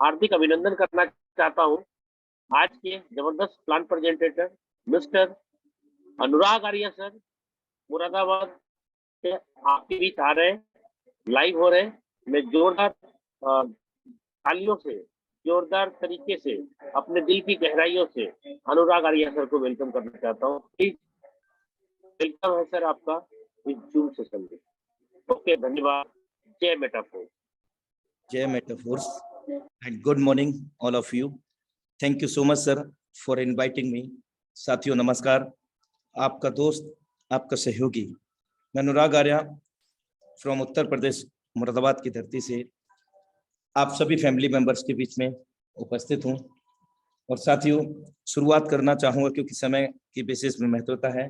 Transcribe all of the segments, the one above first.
हार्दिक अभिनंदन करना चाहता हूं आज के जबरदस्त plan presenter mister Anurag Arya sir, Moradabad से आपके बीच आ रहे हैं, लाइव हो रहे हैं। मैं जोरदार तालियों से, जोरदार तरीके से, अपने दिल की गहराइयों से अनुराग आर्य सर को वेलकम करना चाहता हूँ। प्लीज वेलकम है सर आपका इस जूम सेशन में। ओके, धन्यवाद। जय मेटाफोर। जय metaphors and good morning all of you. Thank you so much sir for inviting me. साथियों नमस्कार, आपका दोस्त, आपका सहयोगी मैं अनुराग आर्य फ्रॉम उत्तर प्रदेश मुरादाबाद की धरती से आप सभी फैमिली मेंबर्स के बीच में उपस्थित हूं। और साथियों शुरुआत करना चाहूंगा क्योंकि समय की बेसिस में महत्वता है।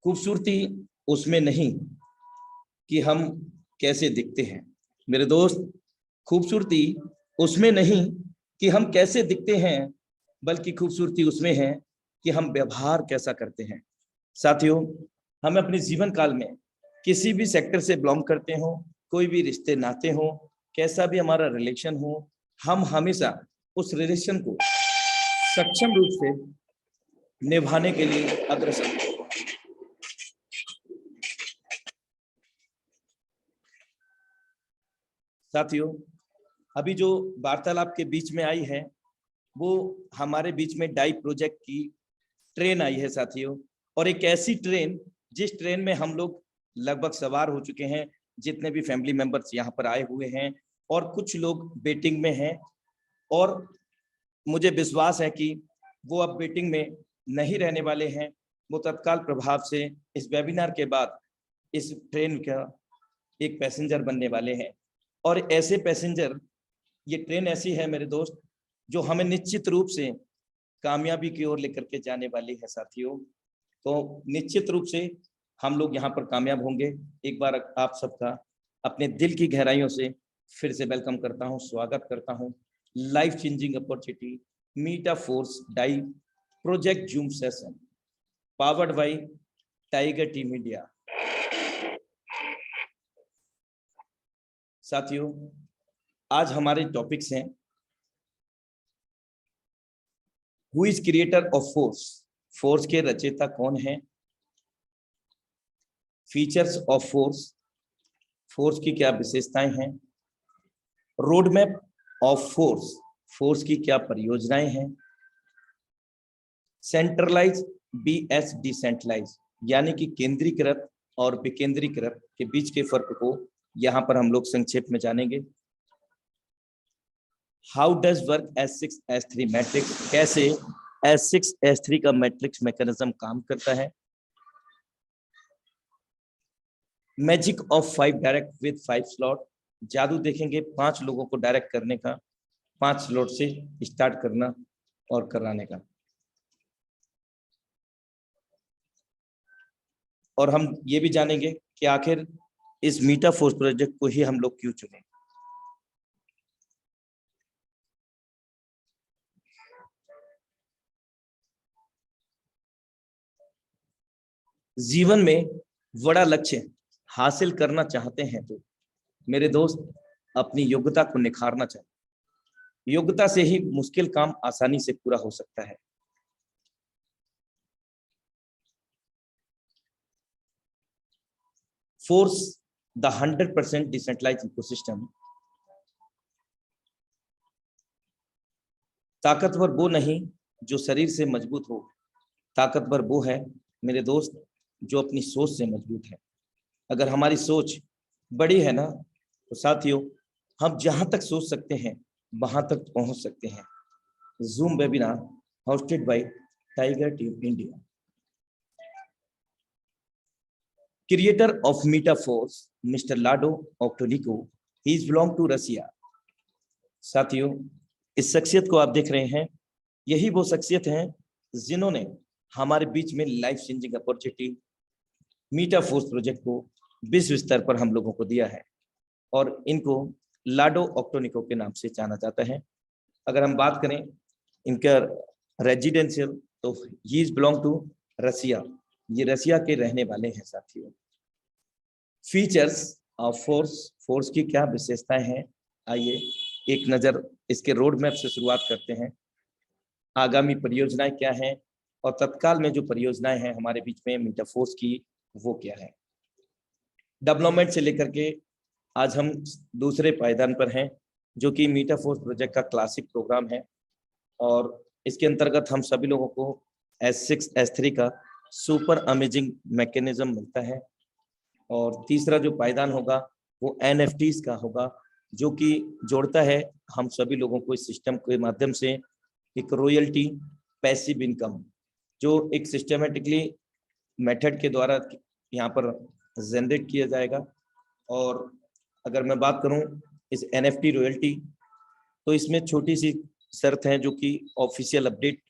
खूबसूरती उसमें नहीं कि हम कैसे दिखते हैं मेरे दोस्त, खूबसूरती उसमें नहीं कि हम कैसे दिखते हैं, बल्कि खूबसूरती उसमें है कि हम व्यवहार कैसा करते हैं। साथियों हम अपने जीवन काल में किसी भी सेक्टर से बिलोंग करते हो, कोई भी रिश्ते नाते हो, कैसा भी हमारा रिलेशन हो, हम हमेशा उस रिलेशन को सक्षम रूप से निभाने के लिए अग्रसर। साथियों अभी जो वार्तालाप के बीच में आई है वो हमारे बीच में डाई प्रोजेक्ट की ट्रेन आई है साथियों, और एक ऐसी ट्रेन जिस ट्रेन में हम लोग लगभग सवार हो चुके हैं, जितने भी फैमिली मेंबर्स यहाँ पर आए हुए हैं, और कुछ लोग वेटिंग में हैं। और मुझे विश्वास है कि वो अब वेटिंग में नहीं रहने वाले हैं, वो तत्काल प्रभाव से इस वेबिनार के बाद इस ट्रेन का एक पैसेंजर बनने वाले हैं। और ऐसे पैसेंजर, ये ट्रेन ऐसी है मेरे दोस्त जो हमें निश्चित रूप से कामयाबी की ओर लेकर के जाने वाली है साथियों। तो निश्चित रूप से हम लोग यहाँ पर कामयाब होंगे। एक बार आप सबका अपने दिल की गहराइयों से फिर से वेलकम करता हूँ, स्वागत करता हूँ। लाइफ चेंजिंग अपॉर्चुनिटी मेटाफोर्स डाई project zoom session powered by tiger team India. साथियों आज हमारे टॉपिक्स हैं who is creator of force, force के रचयिता कौन है, फीचर्स ऑफ फोर्स, फोर्स की क्या विशेषताएं हैं, road map of force, force की क्या परियोजनाएं हैं, सेंट्रलाइज बीएस डिसेंट्रलाइज यानी कि केंद्रीकृत और विकेंद्रीकृत के बीच के फर्क को यहां पर हम लोग संक्षेप में जानेंगे। How does work S6S3 matrix, कैसे S6S3 का मैट्रिक्स मैकेनिज्म काम करता है। Magic of 5 direct with 5 slot, जादू देखेंगे 5 लोगों को डायरेक्ट करने का, 5 स्लॉट से स्टार्ट करना और कराने का। और हम ये भी जानेंगे कि आखिर इस मेटाफोर्स प्रोजेक्ट को ही हम लोग क्यों चुने। जीवन में बड़ा लक्ष्य हासिल करना चाहते हैं तो मेरे दोस्त अपनी योग्यता को निखारना चाहिए। योग्यता से ही मुश्किल काम आसानी से पूरा हो सकता है। फोर्स द 100% डिसेंट्रलाइज्ड इकोसिस्टम, ताकतवर वो नहीं जो शरीर से मजबूत हो, ताकतवर वो है मेरे दोस्त जो अपनी सोच से मजबूत है। अगर हमारी सोच बड़ी है ना तो साथियों हम जहां तक सोच सकते हैं वहां तक पहुंच सकते हैं। Zoom webinar hosted by tiger team India. Creator of Metaforce mister Lado Okhotnikov, he is belong to Russia. साथियों इस शख्सियत को आप देख रहे हैं, यही वो शख्सियत हैं जिन्होंने हमारे बीच में life changing opportunity Metaforce project को विश्व स्तर पर हम लोगों को दिया है, और इनको लाडो ऑक्टोनिको के नाम से जाना जाता है। अगर हम बात करें इनका रेजिडेंशियल तो ही इज बिलोंग टू रसिया, ये रसिया के रहने वाले हैं साथियों। फीचर्स ऑफ फोर्स, फोर्स की क्या विशेषताएं हैं, आइए एक नज़र इसके रोड मैप से शुरुआत करते हैं। आगामी परियोजनाएं क्या हैं और तत्काल में जो परियोजनाएं हैं हमारे बीच में मीटाफोर्स की, वो क्या है। डेवलपमेंट से लेकर के आज हम दूसरे पायदान पर हैं, जो कि मीटाफोर्स प्रोजेक्ट का क्लासिक प्रोग्राम है और इसके अंतर्गत हम सभी लोगों को S6 S3 का सुपर अमेजिंग मैकेनिज्म मिलता है। और तीसरा जो पायदान होगा वो NFTs का होगा, जो कि जोड़ता है हम सभी लोगों को इस सिस्टम के माध्यम से एक रॉयल्टी पैसिव इनकम, जो एक सिस्टमेटिकली मेथड के द्वारा यहाँ पर जनरेट किया जाएगा। और अगर मैं बात करूँ इस NFT रॉयल्टी, तो इसमें छोटी सी शर्त है जो कि ऑफिशियल अपडेट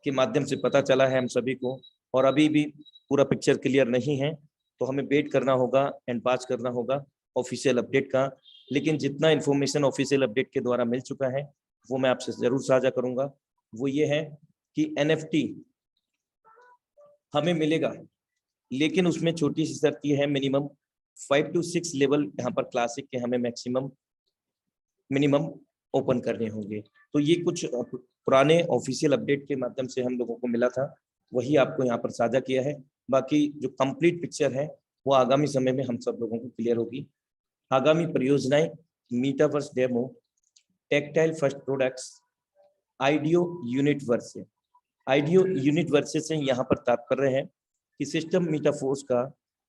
के माध्यम से पता चला है हम सभी को, और अभी भी पूरा पिक्चर क्लियर नहीं है, तो हमें वेट करना होगा एंड पास करना होगा ऑफिशियल अपडेट का। लेकिन जितना इन्फॉर्मेशन ऑफिशियल अपडेट के द्वारा मिल चुका है वो मैं आपसे जरूर साझा करूंगा। वो ये है कि NFT हमें मिलेगा, लेकिन उसमें छोटी सी शर्त ये है, मिनिमम 5 to 6 लेवल यहाँ पर क्लासिक के हमें मिनिमम ओपन करने होंगे। तो ये कुछ पुराने ऑफिशियल अपडेट के माध्यम से हम लोगों को मिला था, वही आपको यहाँ पर साझा किया है। बाकी जो कंप्लीट पिक्चर है वो आगामी समय में हम सब लोगों को क्लियर होगी। आगामी परियोजनाएं metaverse demo, tactile first products, आइडियो यूनिट वर्स से। आइडियो यूनिट वर्स से यहाँ पर तात्पर्य है कि सिस्टम मीटाफोर्स का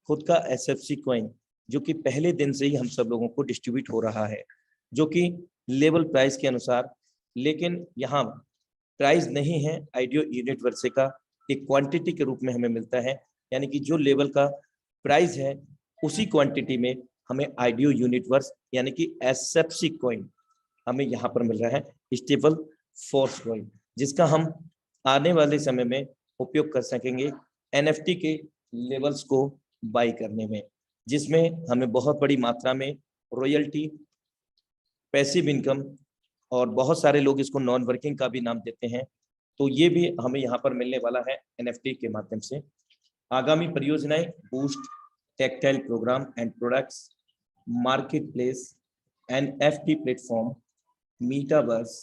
खुद का SFC कॉइन, जो कि पहले दिन से ही हम सब लोगों को डिस्ट्रीब्यूट हो रहा है, जो कि लेवल प्राइस के अनुसार, लेकिन यहाँ प्राइस नहीं है आइडियो यूनिट वर्से का, एक क्वांटिटी के रूप में हमें मिलता है। यानी कि जो लेवल का प्राइस है उसी क्वांटिटी में हमें आइडियो यूनिट वर्स यानी कि SFC कॉइन हमें यहाँ पर मिल रहा है, स्टेबल फोर्स कॉइन, जिसका हम आने वाले समय में उपयोग कर सकेंगे NFT के लेवल्स को बाई करने में, जिसमें हमें बहुत बड़ी मात्रा में रॉयल्टी, पैसिव इनकम, और बहुत सारे लोग इसको नॉन वर्किंग का भी नाम देते हैं, तो ये भी हमें यहाँ पर मिलने वाला है NFT के माध्यम से। आगामी परियोजनाएं boost tactile program and products, market place, NFT platform, metaverse,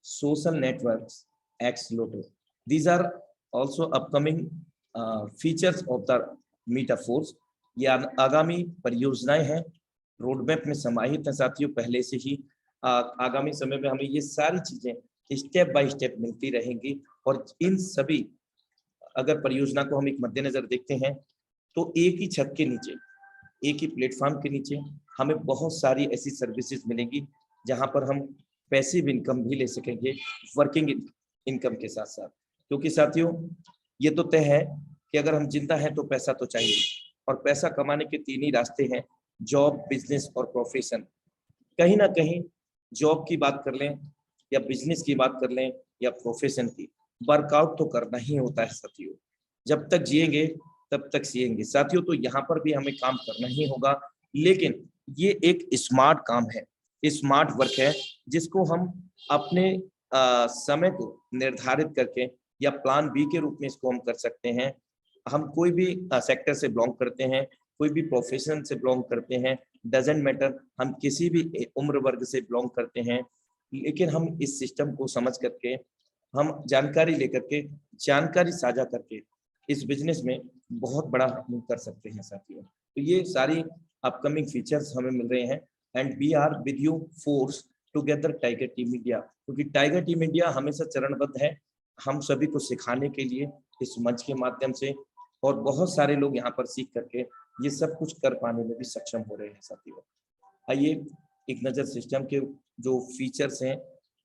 social networks, Xloto. These are also upcoming features of the Metaforce. ये आगामी परियोजनाएं हैं, रोडमैप में समाहित हैं साथियों पहले से ही। आगामी समय में हमें ये सारी चीजें स्टेप बाय स्टेप मिलती रहेंगी, और इन सभी अगर परियोजना को हम एक मद्देनजर देखते हैं तो एक ही छत के नीचे, एक ही प्लेटफॉर्म के नीचे हमें बहुत सारी ऐसी सर्विसेज मिलेंगी जहां पर हम पैसिव इनकम भी ले सकेंगे वर्किंग इनकम के साथ साथ। क्योंकि साथियों ये तो तय है कि अगर हम जिंदा हैं तो पैसा तो चाहिए, और पैसा कमाने के 3 ही रास्ते हैं, जॉब, बिजनेस और प्रोफेशन। कहीं ना कहीं जॉब की बात कर लें या बिजनेस की बात कर लें या प्रोफेशन की, वर्कआउट तो करना ही होता है साथियों। जब तक जिएंगे तब तक सिएंगे साथियों, तो यहाँ पर भी हमें काम करना ही होगा। लेकिन ये एक स्मार्ट काम है, स्मार्ट वर्क है, जिसको हम अपने समय को निर्धारित करके या प्लान बी के रूप में इसको हम कर सकते हैं। हम कोई भी सेक्टर से बिलोंग करते हैं, कोई भी प्रोफेशन से बिलोंग करते हैं, डजेंट मैटर, हम किसी भी उम्र वर्ग से बिलोंग करते हैं, लेकिन हम इस सिस्टम को समझ करके, हम जानकारी लेकर के, जानकारी साझा करके इस बिजनेस में बहुत बड़ा हम कर सकते हैं साथियों। तो ये सारी अपकमिंग फीचर्स हमें मिल रहे हैं, and we are with you force together tiger team India, क्योंकि टाइगर टीम इंडिया हमेशा चरणबद्ध है हम सभी को सिखाने के लिए इस मंच के माध्यम से, और बहुत सारे लोग यहाँ पर सीख करके ये सब कुछ कर पाने में भी सक्षम हो रहे हैं साथियों। आइए एक नज़र सिस्टम के जो फीचर्स हैं,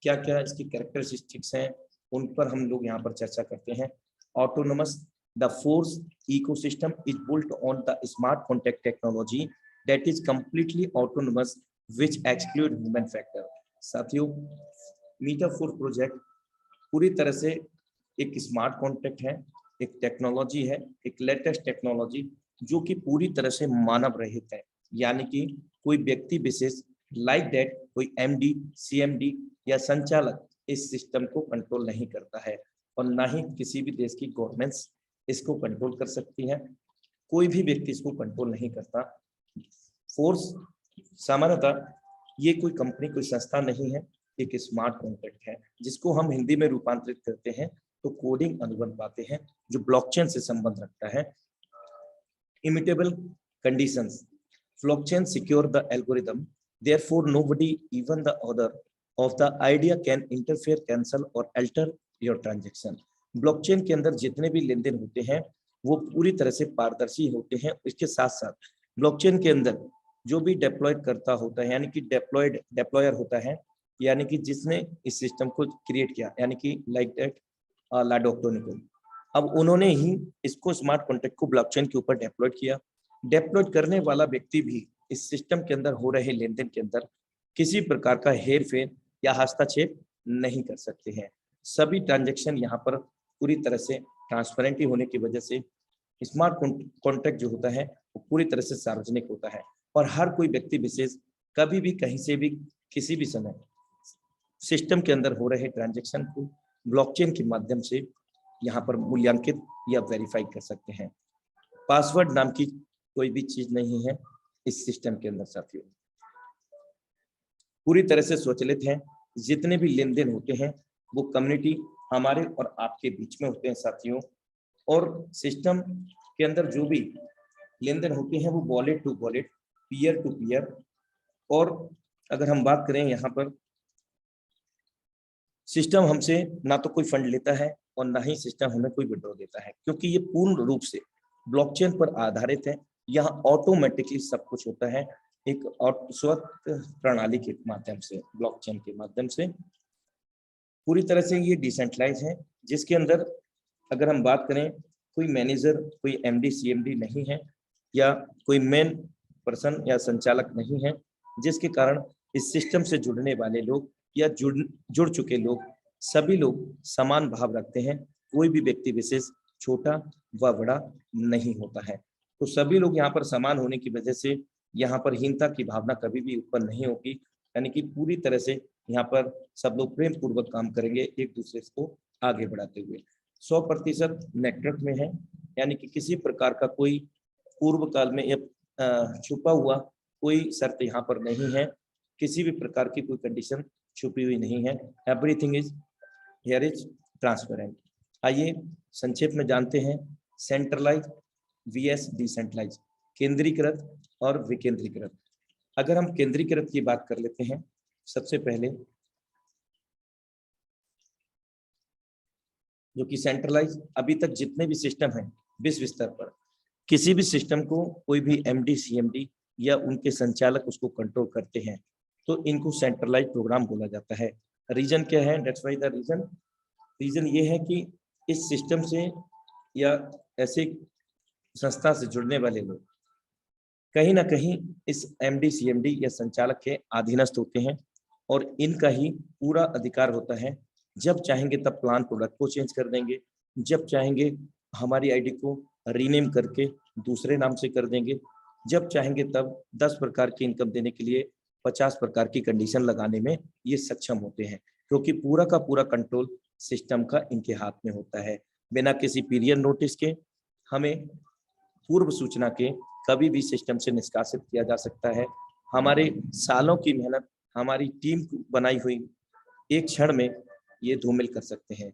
क्या क्या इसकी कैरेक्टरिस्टिक्स हैं, उन पर हम लोग यहाँ पर चर्चा करते हैं। Autonomous, the force ecosystem is built on the smart contact technology that is completely autonomous which exclude human factor। साथियों मीटाफोर प्रोजेक्ट पूरी तरह से एक स्मार्ट कॉन्टैक्ट है, एक टेक्नोलॉजी है, एक लेटेस्ट टेक्नोलॉजी जो कि पूरी तरह से मानव रहित है। यानी कि कोई व्यक्ति विशेष लाइक दैट कोई MD, CMD या संचालक इस सिस्टम को कंट्रोल नहीं करता है, और ना ही किसी भी देश की गवर्नेंस इसको कंट्रोल कर सकती है। कोई भी व्यक्ति इसको कंट्रोल नहीं करता। फोर्स सामान्यतः ये कोई कंपनी, कोई संस्था नहीं है, एक स्मार्ट कॉन्ट्रैक्ट है जिसको हम हिंदी में रूपांतरित करते हैं तो कोडिंग अनुबंध पाते हैं, जो ब्लॉकचेन से संबंध रखता है। Immutable conditions. Blockchain secure the algorithm. Therefore, nobody, even the author of the idea, can interfere, cancel or alter your transaction. Blockchain के अंदर जितने भी लेन देन होते हैं वो पूरी तरह से पारदर्शी होते हैं। इसके साथ साथ ब्लॉकचेन के अंदर जो भी डिप्लॉय करता होता है, यानी कि डिप्लॉयर होता है, यानी कि जिसने इस सिस्टम को क्रिएट किया, यानी कि लाइक दैट लाडोक्टोनिकल, अब उन्होंने ही इसको स्मार्ट कॉन्ट्रैक्ट को ब्लॉकचेन के ऊपर डेप्लॉय किया। डेप्लॉय करने वाला व्यक्ति भी इस सिस्टम के अंदर हो रहे लेन देन के अंदर किसी प्रकार का हेर फेर या हस्तक्षेप नहीं कर सकते हैं। सभी ट्रांजैक्शन यहाँ पर पूरी तरह से ट्रांसपेरेंटली होने की वजह से स्मार्ट कॉन्ट्रैक्ट जो होता है वो पूरी तरह से सार्वजनिक होता है और हर कोई व्यक्ति विशेष कभी भी कहीं से भी किसी भी समय सिस्टम के अंदर हो रहे ट्रांजैक्शन को ब्लॉकचेन के माध्यम से यहाँ पर मूल्यांकित या वेरीफाई कर सकते हैं। पासवर्ड नाम की कोई भी चीज नहीं है इस सिस्टम के अंदर साथियों, पूरी तरह से स्वचालित है। जितने भी लेन देन होते हैं वो कम्युनिटी हमारे और आपके बीच में होते हैं साथियों, और सिस्टम के अंदर जो भी लेन देन होते हैं वो wallet to wallet, peer to peer, और अगर हम बात करें यहाँ पर सिस्टम हमसे ना तो कोई फंड लेता है और ना ही सिस्टम हमें कोई विड्रॉ देता है, क्योंकि ये पूर्ण रूप से ब्लॉकचेन पर आधारित है। यहाँ ऑटोमेटिकली सब कुछ होता है एक स्वत प्रणाली के माध्यम से, ब्लॉकचेन के माध्यम से। पूरी तरह से ये डिसेंट्रलाइज है, जिसके अंदर अगर हम बात करें कोई मैनेजर, कोई एमडी सीएमडी नहीं है या कोई मेन पर्सन या संचालक नहीं है, जिसके कारण इस सिस्टम से जुड़ने वाले लोग या जुड़ चुके लोग सभी लोग समान भाव रखते हैं। कोई भी व्यक्ति विशेष छोटा व बड़ा नहीं होता है, तो सभी लोग यहाँ पर समान होने की वजह से यहाँ पर हीनता की भावना कभी भी उत्पन्न नहीं होगी, यानी कि पूरी तरह से यहाँ पर सब लोग प्रेम पूर्वक काम करेंगे एक दूसरे को आगे बढ़ाते हुए। 100% नेटवर्क में है, यानी कि किसी प्रकार का कोई पूर्व काल में या छुपा हुआ कोई शर्त यहाँ पर नहीं है, किसी भी प्रकार की कोई कंडीशन छुपी हुई नहीं है। Everything is here is transparent. आइए संक्षेप में जानते हैं सेंट्रलाइज वीएस डिसेंट्रलाइज, केंद्रीकृत और विकेंद्रीकृत। अगर हम केंद्रीकृत की बात कर लेते हैं, सबसे पहले जो कि सेंट्रलाइज, अभी तक जितने भी सिस्टम हैं विश्व स्तर पर किसी भी सिस्टम को कोई भी एमडी सीएमडी या उनके संचालक उसको कंट्रोल करते हैं तो इनको सेंट्रलाइज प्रोग्राम बोला जाता है। रीजन क्या है? दैट्स व्हाई द रीजन ये है कि इस सिस्टम से या ऐसे संस्था से जुड़ने वाले लोग कहीं ना कहीं इस एमडी सीएमडी या संचालक के अधीनस्थ होते हैं और इनका ही पूरा अधिकार होता है। जब चाहेंगे तब प्लान प्रोडक्ट को चेंज कर देंगे, जब चाहेंगे हमारी आईडी को रीनेम करके दूसरे नाम से कर देंगे, जब चाहेंगे तब 10 प्रकार की इनकम देने के लिए 50 प्रकार की कंडीशन लगाने में ये सक्षम होते हैं, क्योंकि पूरा का पूरा कंट्रोल सिस्टम का इनके हाथ में होता है। बिना किसी पीरियड नोटिस के, हमें पूर्व सूचना के कभी भी सिस्टम से निष्कासित किया जा सकता है। हमारे सालों की मेहनत, हमारी टीम बनाई हुई एक क्षण में ये धूमिल कर सकते हैं।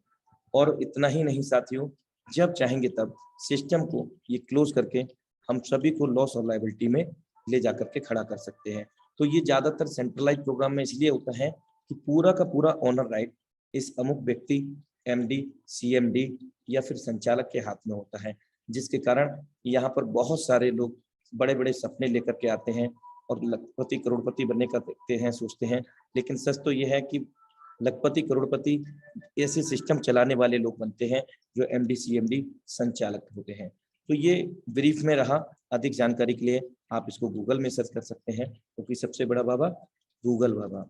और इतना ही नहीं साथियों, जब चाहेंगे तब सिस्टम को ये क्लोज करके हम सभी को लॉस और लायबिलिटी में ले जाकर के खड़ा कर सकते हैं। तो ये ज्यादातर सेंट्रलाइज प्रोग्राम में इसलिए होता है कि पूरा का पूरा ओनर राइट इस अमुक व्यक्ति, एमडी, सीएमडी या फिर संचालक के हाथ में होता है, जिसके कारण यहाँ पर बहुत सारे लोग बड़े बड़े सपने लेकर के आते हैं और लखपति करोड़पति बनने का देखते हैं, सोचते हैं, लेकिन सच तो ये है कि लखपति करोड़पति ऐसे सिस्टम चलाने वाले लोग बनते हैं जो एमडी सीएमडी संचालक होते हैं। तो ये ब्रीफ में रहा। अधिक जानकारी के लिए आप इसको गूगल में सर्च कर सकते हैं, क्योंकि सबसे बड़ा बाबा गूगल बाबा।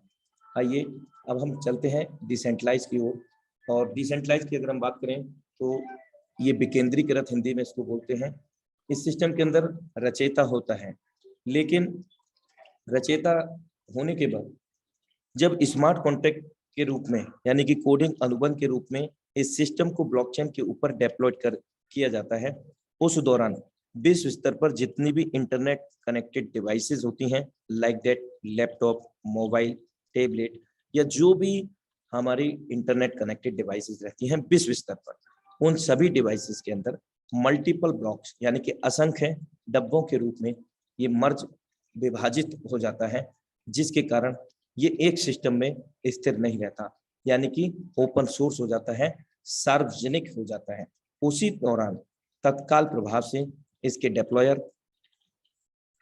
आइए अब हम चलते हैं डिसेंट्रलाइज की ओर। और डिसेंट्रलाइज की अगर हम बात करें तो ये विकेंद्रीकृत हिंदी में इसको बोलते हैं। इस सिस्टम के अंदर रचयिता होता है, लेकिन रचयिता होने के बाद जब स्मार्ट कॉन्ट्रैक्ट के रूप में, यानी कि कोडिंग अनुबंध के रूप में इस सिस्टम को ब्लॉकचेन के ऊपर डेप्लॉयड किया जाता है, उस दौरान विश्व स्तर पर जितनी भी इंटरनेट कनेक्टेड डिवाइसेस होती हैं, like that laptop, mobile, tablet, या जो भी हमारी इंटरनेट कनेक्टेड डिवाइसेस रहती हैं विश्व स्तर पर, उन सभी डिवाइसेस के अंदर मल्टीपल ब्लॉक्स यानी कि असंख्य डब्बों के रूप में ये मर्ज विभाजित हो जाता है, जिसके कारण ये एक सिस्टम में स्थिर नहीं रहता, यानी कि ओपन सोर्स हो जाता है, सार्वजनिक हो जाता है। उसी दौरान तत्काल प्रभाव से इसके डिप्लॉयर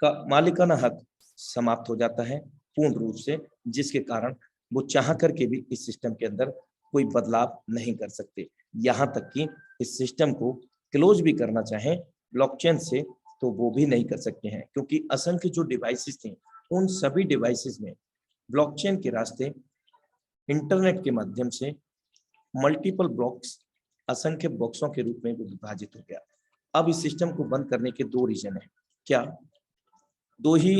का मालिकाना हक समाप्त हो जाता है पूर्ण रूप से, जिसके कारण वो चाह करके भी इस सिस्टम के अंदर कोई बदलाव नहीं कर सकते। यहाँ तक कि इस सिस्टम को क्लोज भी करना चाहें ब्लॉकचेन से तो वो भी नहीं कर सकते हैं, क्योंकि असंख्य जो डिवाइसेस थे उन सभी डिवाइसेस में ब्लॉकचेन के रास्ते इंटरनेट के माध्यम से मल्टीपल ब्लॉक्स, असंख्य बॉक्सों के रूप में वो विभाजित हो गया। अब इस सिस्टम को बंद करने के दो रीजन है। क्या? दो ही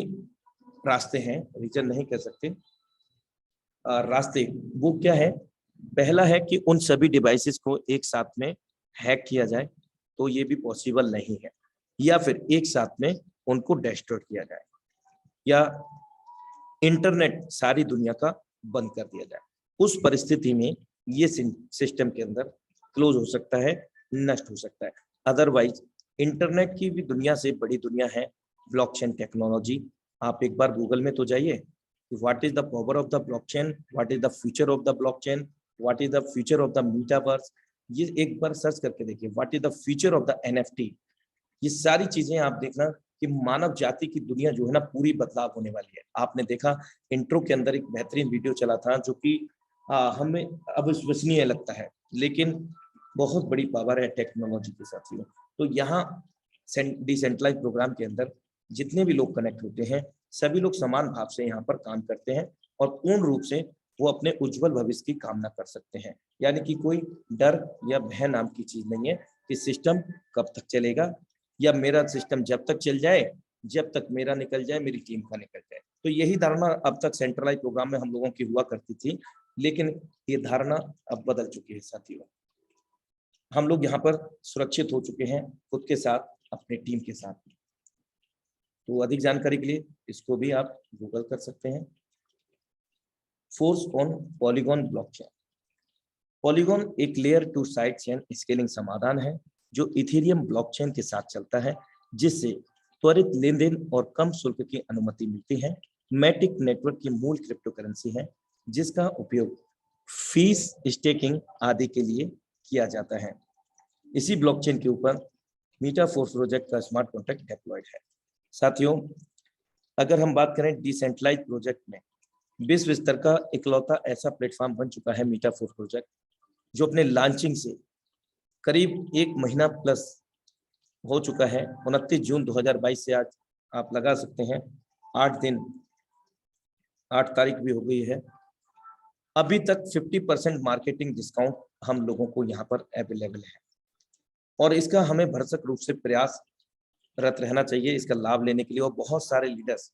रास्ते हैं, रीजन नहीं कह सकते, रास्ते। वो क्या है? पहला है कि उन सभी डिवाइसेस को एक साथ में हैक किया जाए, तो ये भी पॉसिबल नहीं है, या फिर एक साथ में उनको डिस्ट्रॉय किया जाए, या इंटरनेट सारी दुनिया का बंद कर दिया जाए। उस परिस्थिति में ये सिस्टम के अंदर क्लोज हो सकता है, नष्ट हो सकता है। अदरवाइज इंटरनेट की भी दुनिया से बड़ी दुनिया है ब्लॉकचेन टेक्नोलॉजी। आप एक बार गूगल में तो जाइए, what is the power of the blockchain, what is the future of the blockchain, what is the future of the metaverse, ये एक बार सर्च करके देखिए, what is the future of the NFT. ये सारी चीजें आप देखना कि मानव जाति की दुनिया जो है ना पूरी बदलाव होने वाली है। आपने देखा इंट्रो के अंदर एक बेहतरीन वीडियो चला था जो कि हमें अविश्वसनीय लगता है, लेकिन बहुत बड़ी पावर है टेक्नोलॉजी के साथियों। तो यहाँ डिसेंट्रलाइज प्रोग्राम के अंदर जितने भी लोग कनेक्ट होते हैं सभी लोग समान भाव से यहाँ पर काम करते हैं और पूर्ण रूप से वो अपने उज्जवल भविष्य की कामना कर सकते हैं। यानी कि कोई डर या भय नाम की चीज नहीं है कि सिस्टम कब तक चलेगा, या मेरा सिस्टम जब तक चल जाए, जब तक मेरा निकल जाए, मेरी टीम का निकल जाए। तो यही धारणा अब तक सेंट्रलाइज प्रोग्राम में हम लोगों की हुआ करती थी, लेकिन ये धारणा अब बदल चुकी है साथियों। हम लोग यहाँ पर सुरक्षित हो चुके हैं खुद के साथ, अपनी टीम के साथ। तो अधिक जानकारी के लिए इसको भी आप गूगल कर सकते हैं। Force on Polygon blockchain. Polygon एक layer two side chain scaling समाधान है जो इथेरियम ब्लॉकचेन के साथ चलता है, जिससे त्वरित लेन देन और कम शुल्क की अनुमति मिलती है। मैटिक नेटवर्क की मूल क्रिप्टो करेंसी है जिसका उपयोग फीस, स्टेकिंग आदि के लिए किया जाता है। इसी ब्लॉकचेन के ऊपर मीटाफोर्स प्रोजेक्ट का स्मार्ट कॉन्ट्रैक्ट डिप्लॉयड है। साथियों, अगर हम बात करें डिसेंट्रलाइज प्रोजेक्ट में, विश्व स्तर का इकलौता ऐसा प्लेटफॉर्म बन चुका है मीटाफोर्स प्रोजेक्ट, जो अपने लॉन्चिंग से करीब 1 महीना प्लस हो चुका है। 29 जून 2022 से आज आप लगा सकते हैं 8 दिन, 8 तारीख भी हो गई है। अभी तक 50% मार्केटिंग डिस्काउंट हम लोगों को यहाँ पर अवेलेबल है और इसका हमें भरसक रूप से प्रयासरत रहना चाहिए इसका लाभ लेने के लिए। और बहुत सारे लीडर्स,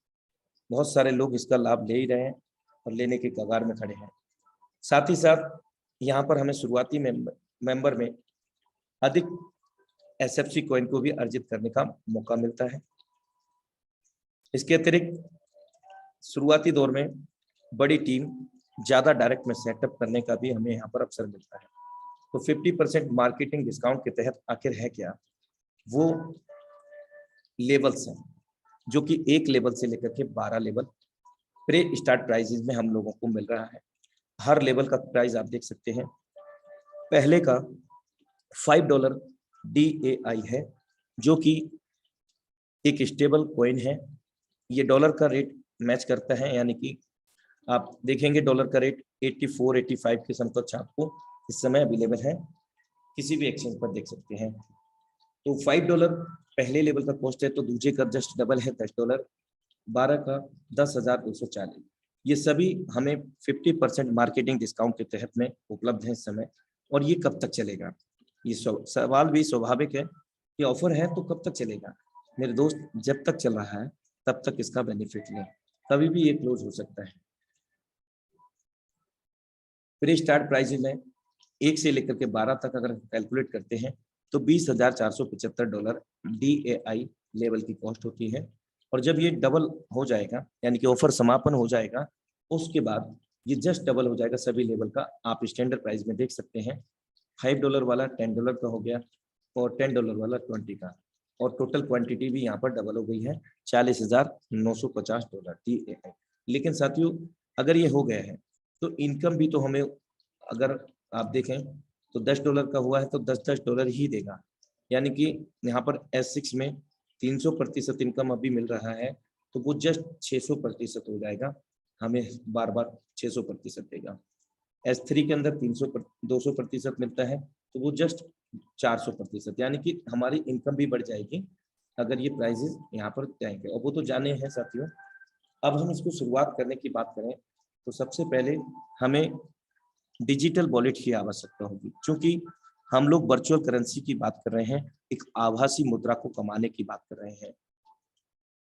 बहुत सारे लोग इसका लाभ ले ही रहे हैं और लेने के कगार में खड़े हैं। साथ ही साथ यहाँ पर हमें शुरुआती मेंबर में अधिक एसएफसी कॉइन को भी अर्जित करने का मौका मिलता है। इसके अतिरिक्त शुरुआती दौर में बड़ी टीम, ज्यादा डायरेक्ट में सेटअप करने का भी हमें यहाँ पर अवसर मिलता है। तो 50% मार्केटिंग डिस्काउंट के तहत आखिर है क्या? वो लेवल्स हैं जो कि 1 लेवल से लेकर के 12 लेवल प्री स्टार्ट प्राइजेस में हम लोगों को मिल रहा है। हर लेवल का प्राइस आप देख सकते हैं। पहले का $5 DAI है जो कि एक स्टेबल कॉइन है। ये डॉलर का रेट मैच करता है, यानी कि आप देखेंगे डॉलर का रेट 84, 85 के समकक्ष आपको इस समय अवेलेबल है, किसी भी एक्सचेंज पर देख सकते हैं। तो $5 पहले लेवल का कॉस्ट है, तो दूसरे का जस्ट डबल है $10, 12 का 10,240। ये सभी हमें 50% मार्केटिंग डिस्काउंट के तहत में उपलब्ध है इस समय। और ये कब तक चलेगा? ये सवाल भी स्वाभाविक है कि ऑफर है तो कब तक चलेगा? मेरे दोस्त, जब तक चल रहा है तब तक इसका बेनिफिट लें, कभी भी ये क्लोज हो सकता है। प्री स्टार्ट प्राइस में 1 से लेकर के 12 तक अगर कैलकुलेट करते हैं तो $20,475 DAI लेवल की कॉस्ट होती है। और जब ये डबल हो जाएगा, यानी कि ऑफर समापन हो जाएगा, उसके बाद ये जस्ट डबल हो जाएगा सभी लेवल का। आप स्टैंडर्ड प्राइस में देख सकते हैं, $5 वाला $10 का हो गया और $10 वाला 20 का, और टोटल क्वांटिटी भी यहाँ पर डबल हो गई है, $40,950 DAI। लेकिन साथियों, अगर ये हो गया है तो इनकम भी तो हमें, अगर आप देखें तो $10 का हुआ है तो $10 ही देगा। यानी कि यहाँ पर S6 में 300% इनकम अभी मिल रहा है, तो वो जस्ट 600% हो जाएगा, हमें बार बार 600% देगा। S3 के अंदर 200% मिलता है, तो वो जस्ट 400%, यानी कि हमारी इनकम भी बढ़ जाएगी अगर ये प्राइजेस यहाँ पर जाएंगे, और वो तो जाने हैं साथियों। अब हम इसको शुरुआत करने की बात करें तो सबसे पहले हमें डिजिटल वॉलेट की आवश्यकता होगी, क्योंकि हम लोग वर्चुअल करेंसी की बात कर रहे हैं, एक आभासी मुद्रा को कमाने की बात कर रहे हैं।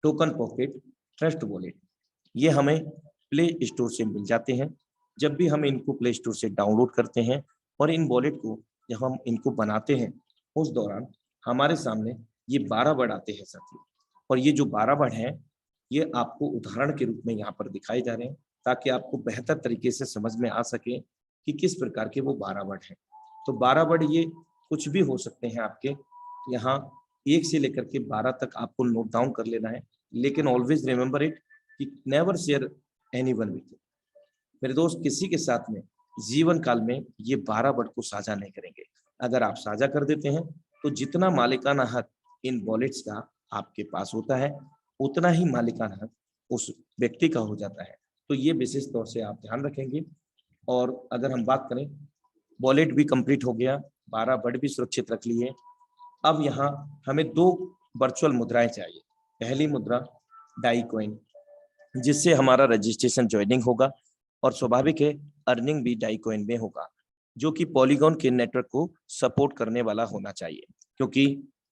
टोकन पॉकेट, ट्रस्ट वॉलेट, ये हमें प्ले स्टोर से मिल जाते हैं। जब भी हम इनको प्ले स्टोर से डाउनलोड करते हैं और इन वॉलेट को जब हम इनको बनाते हैं, उस दौरान हमारे सामने ये 12 वर्ड आते हैं साथियों। और ये जो 12 वर्ड हैं, ये आपको उदाहरण के रूप में यहाँ पर दिखाए जा रहे हैं, ताकि आपको बेहतर तरीके से समझ में आ सके कि किस प्रकार के वो 12 वर्ड हैं। तो 12 वर्ड ये कुछ भी हो सकते हैं आपके, यहाँ 1 से लेकर के 12 तक आपको नोट डाउन कर लेना है। लेकिन ऑलवेज रिमेंबर इट कि नेवर शेयर एनीवन विथ। मेरे दोस्त, किसी के साथ में जीवन काल में ये 12 वर्ड को साझा नहीं करेंगे। अगर आप साझा कर देते हैं तो जितना मालिकाना हक इन वॉलेट्स का आपके पास होता है, उतना ही मालिकाना हक उस व्यक्ति का हो जाता है। तो ये विशेष तौर से आप ध्यान रखेंगे। और अगर हम बात करें, वॉलेट भी कंप्लीट हो गया, 12 वर्ड भी सुरक्षित रख लिए। अब यहाँ हमें 2 वर्चुअल मुद्राएं चाहिए। पहली मुद्रा डाई कॉइन, जिससे हमारा रजिस्ट्रेशन ज्वाइनिंग होगा, और स्वाभाविक है अर्निंग भी डाई कॉइन में होगा, जो कि पॉलीगॉन के नेटवर्क को सपोर्ट करने वाला होना चाहिए। क्योंकि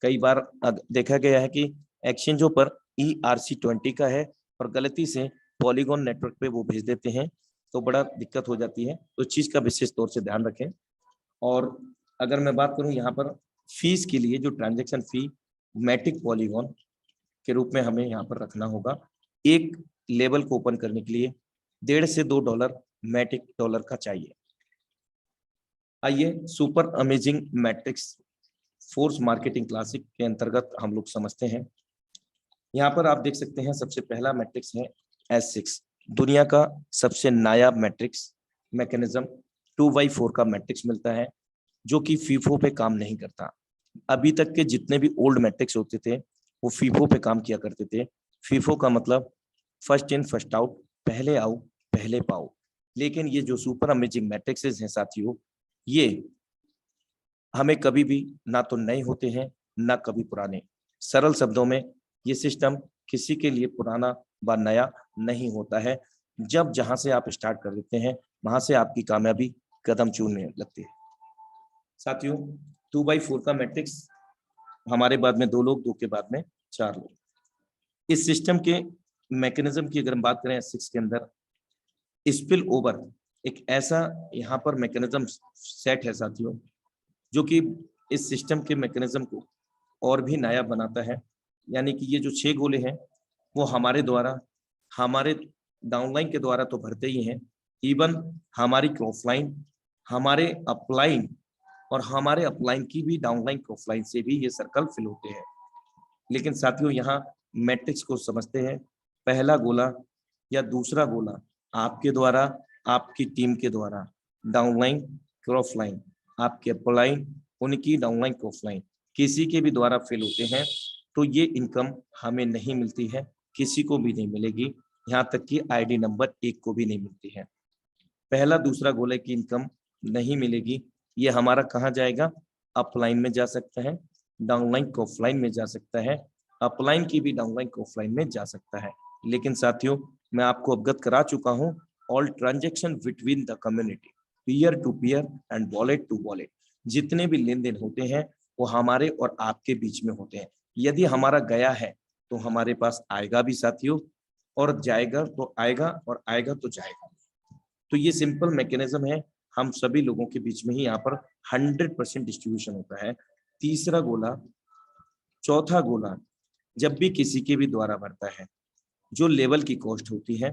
कई बार देखा गया है कि एक्सचेंजों पर ERC20 का है और गलती से पॉलीगॉन नेटवर्क पे वो भेज देते हैं, तो बड़ा दिक्कत हो जाती है। तो इस चीज का विशेष तौर से ध्यान रखें। और अगर मैं बात करूं यहाँ पर फीस के लिए, जो ट्रांजैक्शन फी मैटिक पॉलीगॉन के रूप में हमें यहाँ पर रखना होगा। एक लेवल को ओपन करने के लिए $1.5 से $2 मैटिक डॉलर का चाहिए। आइए super amazing matrix force marketing classic के अंतर्गत हम लोग समझते हैं। यहाँ पर आप देख सकते हैं, सबसे पहला मैट्रिक्स है S6, दुनिया का सबसे नायाब मैट्रिक्स मैकेनिज्म। 2x4 का मैट्रिक्स मिलता है, जो कि फीफो पे काम नहीं करता। अभी तक के जितने भी ओल्ड मैट्रिक्स होते थे वो फीफो पे काम किया करते थे। फीफो का मतलब फर्स्ट इन फर्स्ट आउट, पहले आओ पहले पाओ। लेकिन ये जो सुपर अमेजिंग मैट्रिक्सेस हैं साथियों, ये हमें कभी भी ना तो नए होते हैं ना कभी पुराने। सरल शब्दों में, ये सिस्टम किसी के लिए पुराना व नया नहीं होता है। जब जहां से आप स्टार्ट कर देते हैं, वहां से आपकी कामयाबी कदम चूमने लगती है। साथियों, 2x4 का मैट्रिक्स, हमारे बाद में 2 लोग, 2 के बाद में 4 लोग। इस सिस्टम के मैकेनिज्म की अगर हम बात करें S6 के अंदर, स्पिल ओवर एक ऐसा यहाँ पर मैकेनिज्म सेट है साथियों, जो कि इस सिस्टम के मैकेनिज्म को और भी नायाब बनाता है। यानी कि ये जो 6 गोले हैं, वो हमारे द्वारा, हमारे डाउनलाइन के द्वारा तो भरते ही हैं, इवन हमारी क्रॉसलाइन, हमारे अपलाइन और हमारे अपलाइन की भी डाउनलाइन क्रॉसलाइन से भी ये सर्कल फिल होते हैं। लेकिन साथियों, यहाँ मैट्रिक्स को समझते हैं, पहला गोला या दूसरा गोला आपके द्वारा, आपकी टीम के द्वारा डाउनलाइन क्रॉसलाइन, आपके अपलाइन, उनकी डाउनलाइन क्रॉसलाइन, किसी के भी द्वारा फिल होते हैं, तो ये इनकम हमें नहीं मिलती है, किसी को भी नहीं मिलेगी, यहाँ तक कि ID नंबर 1 को भी नहीं मिलती है। पहला दूसरा गोले की इनकम नहीं मिलेगी। ये हमारा कहाँ जाएगा? अपलाइन में जा सकता है, डाउनलाइन क्रॉसलाइन में जा सकता है, अपलाइन की भी डाउनलाइन क्रॉसलाइन में जा सकता है। लेकिन साथियों, मैं आपको अवगत करा चुका हूँ, all transaction between the community, peer to peer and wallet to wallet, जितने भी लेन देन होते हैं वो हमारे और आपके बीच में होते हैं। यदि हमारा गया है तो हमारे पास आएगा भी साथियों, और जाएगा तो आएगा, और आएगा तो जाएगा। तो ये सिंपल मैकेनिज्म है, हम सभी लोगों के बीच में ही यहाँ पर 100% डिस्ट्रीब्यूशन होता है। तीसरा गोला, चौथा गोला जब भी किसी के भी द्वारा भरता है, जो लेवल की कॉस्ट होती है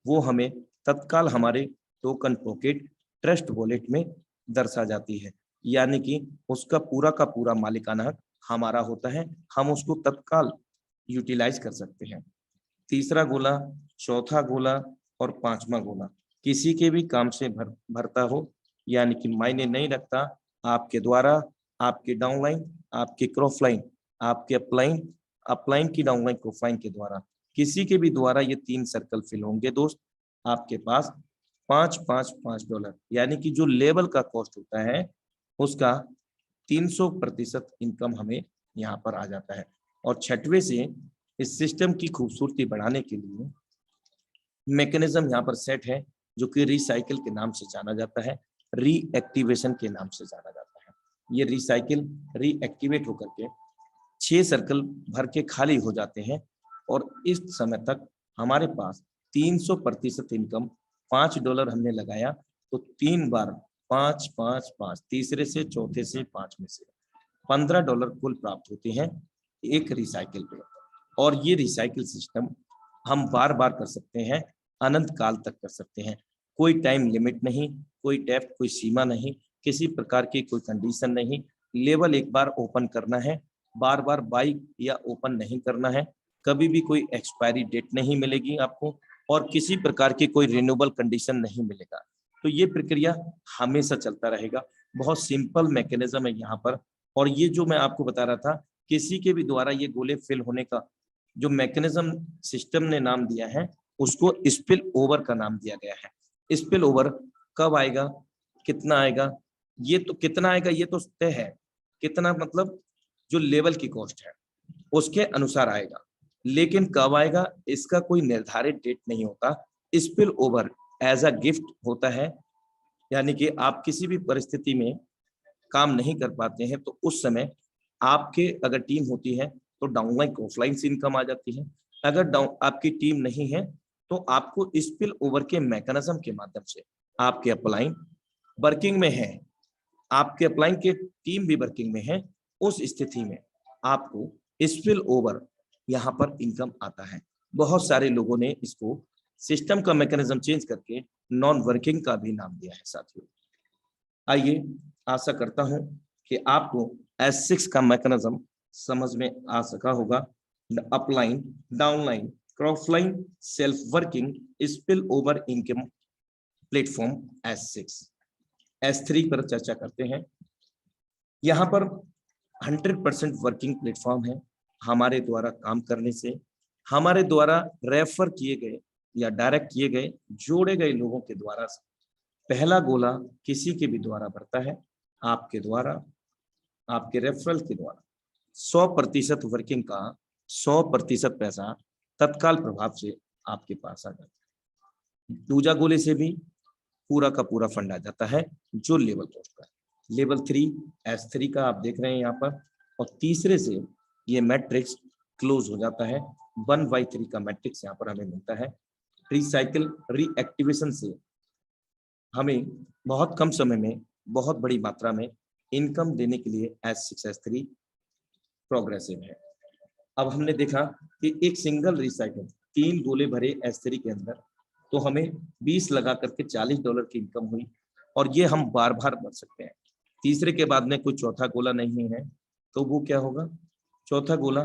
वो हमें तत्काल हमारे टोकन पॉकेट ट्रस्ट वॉलेट में दर्शा जाती है, यानी कि उसका पूरा का पूरा मालिकाना हक हमारा होता है, हम उसको तत्काल यूटिलाइज कर सकते हैं। तीसरा गोला, चौथा गोला और पांचवा गोला किसी के भी काम से भरता हो, यानी कि मायने नहीं रखता आपके द्वारा, आपके डाउनलाइन, आपके क्रॉसलाइन, आपके अपलाइन की डाउनलाइन क्रॉसलाइन के द्वारा किसी के भी द्वारा ये 3 सर्कल फिल होंगे दोस्त, आपके पास 5-5-5 डॉलर, यानी कि जो लेवल का कॉस्ट होता है उसका 300% इनकम हमें यहाँ पर आ जाता है। और छठवें से इस सिस्टम की खूबसूरती बढ़ाने के लिए मैकेनिज्म यहाँ पर सेट है, जो कि रिसाइकिल के नाम से जाना जाता है, रीएक्टिवेशन के नाम से जाना जाता है। ये रिसाइकिल रीएक्टिवेट होकर के 6 सर्कल भर के खाली हो जाते हैं और इस समय तक हमारे पास 300% इनकम, $5 हमने लगाया तो 3 बार 5-5-5, तीसरे से चौथे से 5 में से $15 कुल प्राप्त होते हैं एक रिसाइकिल पे। और ये रिसाइकिल सिस्टम हम बार बार कर सकते हैं, अनंत काल तक कर सकते हैं, कोई टाइम लिमिट नहीं, कोई डेप्थ, कोई सीमा नहीं, किसी प्रकार की कोई कंडीशन नहीं। लेवल एक बार ओपन करना है, बार बार बाई या ओपन नहीं करना है, कभी भी कोई एक्सपायरी डेट नहीं मिलेगी आपको और किसी प्रकार की कोई रिन्यूएबल कंडीशन नहीं मिलेगा। तो ये प्रक्रिया हमेशा चलता रहेगा, बहुत सिंपल मैकेनिज्म है यहाँ पर। और ये जो मैं आपको बता रहा था, किसी के भी द्वारा ये गोले फिल होने का जो मैकेनिज्म सिस्टम ने नाम दिया है उसको स्पिल ओवर का नाम दिया गया है। स्पिल ओवर कब आएगा, कितना आएगा, ये तो कितना आएगा ये तो तय है, कितना मतलब जो लेवल की कॉस्ट है उसके अनुसार आएगा, लेकिन कब आएगा इसका कोई निर्धारित डेट नहीं होता। Spill over as a gift होता है, यानी कि आप किसी भी परिस्थिति में काम नहीं कर पाते हैं तो उस समय आपके अगर टीम होती है तो डाउनलाइन ऑफलाइन से इनकम आ जाती है, अगर डाउन आपकी टीम नहीं है तो आपको स्पिल ओवर के मैकेनिज्म के माध्यम से आपके अपलाइन वर्किंग में है, आपके अपलाइन के टीम भी वर्किंग में है, उस स्थिति में आपको स्पिल ओवर यहाँ पर इनकम आता है। बहुत सारे लोगों ने इसको सिस्टम का मैकेनिज्म चेंज करके नॉन वर्किंग का भी नाम दिया है साथियों। आइए, आशा करता हूं कि आपको S6 का मैकेनिज्म समझ में आ सका होगा। Upline, downline, crossline, self working, spill over income platform S6। S3 पर चर्चा करते हैं। यहाँ पर 100% वर्किंग प्लेटफॉर्म है। हमारे द्वारा काम करने से, हमारे द्वारा रेफर किए गए या डायरेक्ट किए गए, जोड़े गए लोगों के द्वारा पहला गोला किसी के भी द्वारा भरता है, आपके द्वारा, आपके रेफरल के द्वारा 100% वर्किंग का 100% पैसा तत्काल प्रभाव से आपके पास आ जाता है। दूजा गोले से भी पूरा का पूरा फंड आ जाता है जो लेवल कॉस्ट का है। लेवल 3 S3 का आप देख रहे हैं यहाँ पर, और तीसरे से ये मैट्रिक्स क्लोज हो जाता है। 1/3 का मैट्रिक्स यहाँ पर हमें मिलता है। रिसाइकिल रीएक्टिवेशन से हमें बहुत कम समय में बहुत बड़ी मात्रा में इनकम देने के लिए S6 S3 प्रोग्रेसिव है। अब हमने देखा कि एक सिंगल रिसाइकिल 3 गोले भरे S3 के अंदर तो हमें 20 लगा करके $40 की इनकम हुई, और ये हम बार बार भर सकते हैं। तीसरे के बाद में कोई चौथा गोला नहीं है तो वो क्या होगा, चौथा गोला,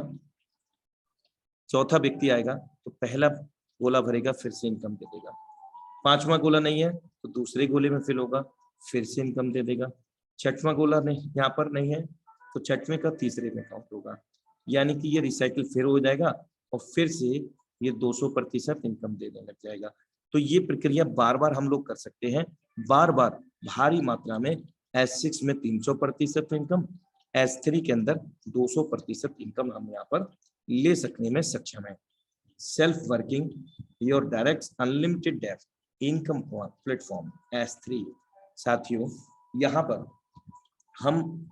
चौथा व्यक्ति आएगा तो पहला गोला भरेगा, फिर से इनकम दे देगा। पांचवा गोला नहीं है तो दूसरे गोले में फिल होगा, फिर से इनकम दे देगा। छठवां गोला नहीं, यहाँ पर नहीं है तो छठवें का तीसरे में काउंट होगा, यानी कि ये रिसाइकिल फिर हो जाएगा और फिर से ये 200% इनकम देने लग जाएगा। तो ये प्रक्रिया बार बार हम लोग कर सकते हैं, बार बार भारी मात्रा में। S6 में 300% इनकम, S3 के अंदर 200% इनकम हम यहाँ पर ले सकने में सक्षम है। Self working your direct unlimited depth income platform S3। साथियों, यहाँ पर हम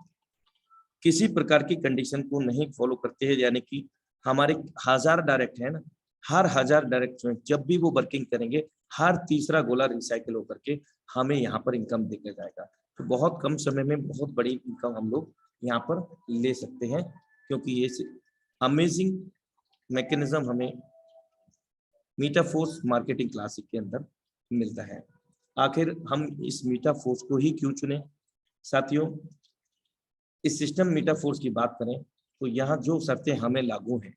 किसी प्रकार की कंडीशन को नहीं फॉलो करते हैं, यानी कि हमारे 1000 डायरेक्ट है ना, हर 1000 डायरेक्ट में जब भी वो वर्किंग करेंगे हर तीसरा गोला रिसाइकिल होकर के हमें यहाँ पर इनकम देकर जाएगा। तो बहुत कम समय में बहुत बड़ी इनकम हम लोग यहाँ पर ले सकते हैं, क्योंकि ये अमेजिंग मैकेनिज्म हमें मीटाफोर्स मार्केटिंग क्लासिक के अंदर मिलता है। आखिर हम इस मीटाफोर्स को ही क्यों चुने साथियों? इस सिस्टम मीटाफोर्स की बात करें तो यहाँ जो शर्तें हमें लागू हैं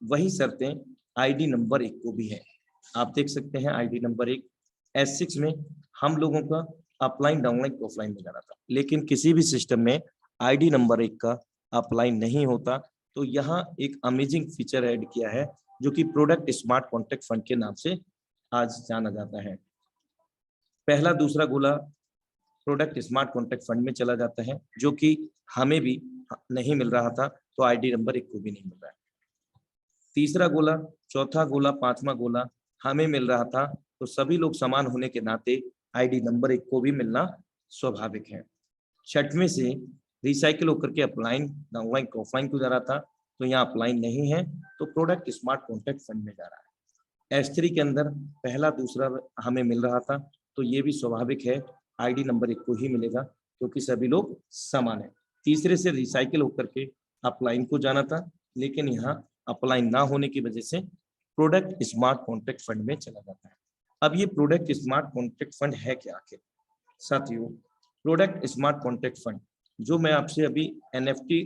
वही शर्तें आईडी नंबर 1 को भी है। आप देख सकते हैं आईडी नंबर 1 S6 में हम लोगों का अपलाइन डाउनलाइन ऑफलाइन में जाना था, लेकिन किसी भी सिस्टम में आईडी नंबर 1 का अपलाइन नहीं होता। तो यहाँ एक अमेजिंग फीचर ऐड किया है जो कि प्रोडक्ट स्मार्ट कॉन्ट्रैक्ट फंड के नाम से आज जाना जाता है। पहला दूसरा गोला प्रोडक्ट स्मार्ट कॉन्ट्रैक्ट फंड में चला जाता है, जो कि हमें भी नहीं मिल रहा था, तो आईडी नंबर 1 को भी नहीं मिल रहा है। तीसरा गोला, चौथा गोला, पांचवा गोला हमें मिल रहा था, तो सभी लोग समान होने के नाते आईडी नंबर 1 को भी मिलना स्वाभाविक है। छठवें से रिसाइकिल होकर के अपलाइन डाउनलाइन ऑफलाइन को जा रहा था, तो यहाँ अपलाइन नहीं है, तो प्रोडक्ट स्मार्ट कॉन्ट्रैक्ट फंड में जा रहा है। S3 के अंदर पहला दूसरा हमें मिल रहा था, तो ये भी स्वाभाविक है, आईडी नंबर 1 को ही मिलेगा क्योंकि सभी लोग समान है। तीसरे से रिसाइकिल होकर के अपलाइन को जाना था, लेकिन यहाँ अपलाइन ना होने की वजह से प्रोडक्ट स्मार्ट कॉन्ट्रैक्ट फंड में चला जाता है। अब ये प्रोडक्ट स्मार्ट कॉन्ट्रैक्ट फंड है क्या आखिर साथियों? प्रोडक्ट स्मार्ट कॉन्ट्रैक्ट फंड जो मैं आपसे अभी NFT